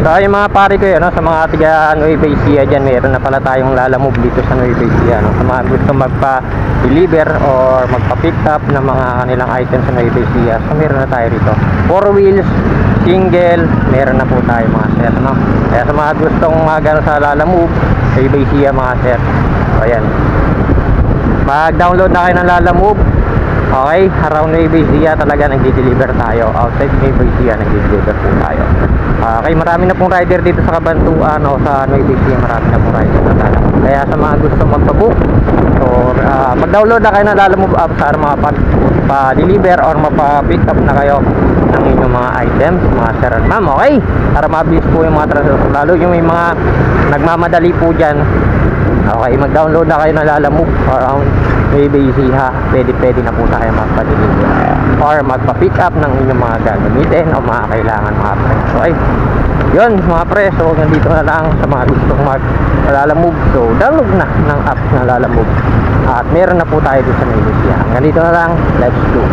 So yung mga pare ko yun, no, sa mga tiga Nueva Ecija dyan, meron na pala tayong Lalamove dito sa Nueva Ecija, no? Sa mga gusto magpa-deliver or magpa-pick up ng mga kanilang items sa Nueva Ecija, so meron na tayo rito. 4 wheels, single, meron na po tayo mga sir, no? Kaya sa mga gustong gano'n sa Lalamove, Nueva Ecija mga sir, so ayan, mag-download na kayo ng Lalamove. Okay, around Nueva Ecija talaga nag-deliver tayo. Outside Nueva Ecija nag-deliver po tayo. Okay, marami na pong rider dito sa Cabanatuan o sa Nueva Ecija, marami na pong rider na talaga. Kaya sa mga gusto magpa-book or mag-download na kayo ng Lalamove app para pa-deliver or mapa-pick up na kayo ng inyong mga items, mga sir and ma'am. Okay, para mabilis po yung mga transaction, lalo yung may mga nagmamadali po dyan. Okay, mag-download na kayo ng Lalamove around Nueva Ecija, pwede na po tayo magpa-deliver or magpa-pick up ng inyong mga gagamitin o mga kailangan mga pre. So ay, yun mga pre, so nandito na lang sa mga gustong mag-Lalamove. So download na ng app na Lalamove at meron na po tayo dito sa Nueva Ecija. Nandito na lang, let's go.